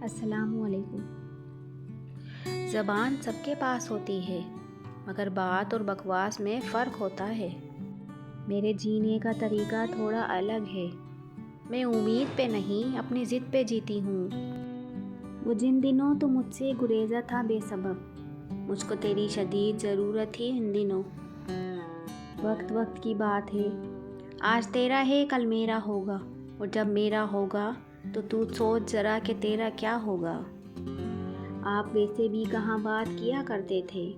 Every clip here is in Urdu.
السلام علیکم۔ زبان سب کے پاس ہوتی ہے مگر بات اور بکواس میں فرق ہوتا ہے۔ میرے جینے کا طریقہ تھوڑا الگ ہے۔ میں امید پہ نہیں اپنی ضد پہ جیتی ہوں۔ وہ جن دنوں تو مجھ سے گریزا تھا بے سبب، مجھ کو تیری شدید ضرورت تھی ان دنوں۔ وقت وقت کی بات ہے، آج تیرا ہے کل میرا ہوگا، اور جب میرا ہوگا تو سوچ ذرا کہ تیرا کیا ہوگا۔ آپ ویسے بھی کہاں بات کیا کرتے تھے،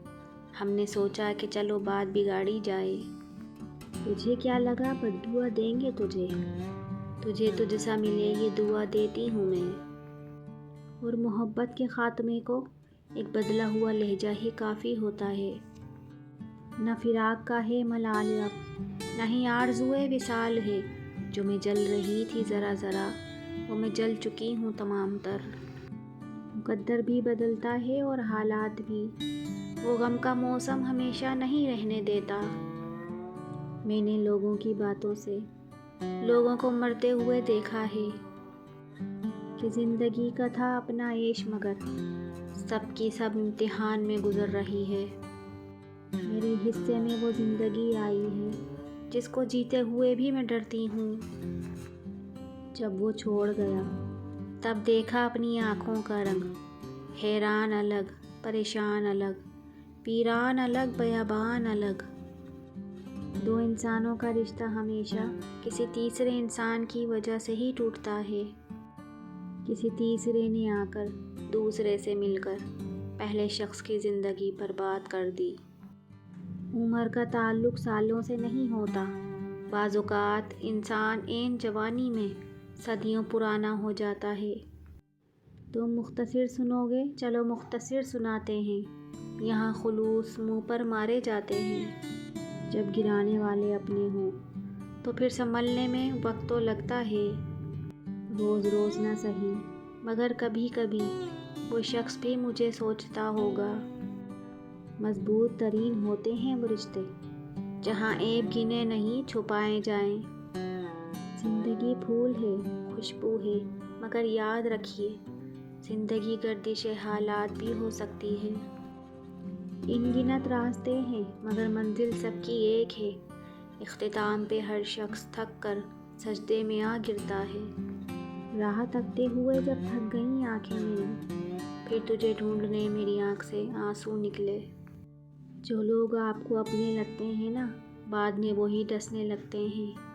ہم نے سوچا کہ چلو بات بگاڑی جائے۔ تجھے کیا لگا بددعا دیں گے تجھے تجھ سا ملے یہ دعا دیتی ہوں میں۔ اور محبت کے خاتمے کو ایک بدلا ہوا لہجہ ہی کافی ہوتا ہے۔ نہ فراق کا ہے ملال اب، نہ ہی آرزوئے وصال ہے، جو میں جل رہی تھی ذرا ذرا وہ میں جل چکی ہوں تمام تر۔ مقدر بھی بدلتا ہے اور حالات بھی، وہ غم کا موسم ہمیشہ نہیں رہنے دیتا۔ میں نے لوگوں کی باتوں سے لوگوں کو مرتے ہوئے دیکھا ہے کہ زندگی کا تھا اپنا عیش مگر سب کی سب امتحان میں گزر رہی ہے۔ میرے حصے میں وہ زندگی آئی ہے جس کو جیتے ہوئے بھی میں ڈرتی ہوں۔ جب وہ چھوڑ گیا تب دیکھا اپنی آنکھوں کا رنگ، حیران الگ، پریشان الگ، ویران الگ، بیابان الگ۔ دو انسانوں کا رشتہ ہمیشہ کسی تیسرے انسان کی وجہ سے ہی ٹوٹتا ہے۔ کسی تیسرے نے آ کر دوسرے سے مل کر پہلے شخص کی زندگی برباد کر دی۔ عمر کا تعلق سالوں سے نہیں ہوتا، بعض اوقات انسان عین جوانی میں صدیوں پرانا ہو جاتا ہے۔ تم مختصر سنو گے، چلو مختصر سناتے ہیں۔ یہاں خلوص منہ پر مارے جاتے ہیں۔ جب گرانے والے اپنے ہوں تو پھر سنبھلنے میں وقت تو لگتا ہے۔ روز روز نہ سہی مگر کبھی کبھی وہ شخص بھی مجھے سوچتا ہوگا۔ مضبوط ترین ہوتے ہیں وہ رشتے جہاں عیب گنے نہیں چھپائے جائیں۔ زندگی پھول ہے، خوشبو ہے، مگر یاد رکھیے زندگی گردش حالات بھی ہو سکتی ہے۔ ان گنت راستے ہیں مگر منزل سب کی ایک ہے۔ اختتام پہ ہر شخص تھک کر سجدے میں آ گرتا ہے۔ راہ تکتے ہوئے جب تھک گئیں آنکھیں میری، پھر تجھے ڈھونڈنے میری آنکھ سے آنسو نکلے۔ جو لوگ آپ کو اپنے لگتے ہیں نا، بعد میں وہی ڈسنے لگتے ہیں۔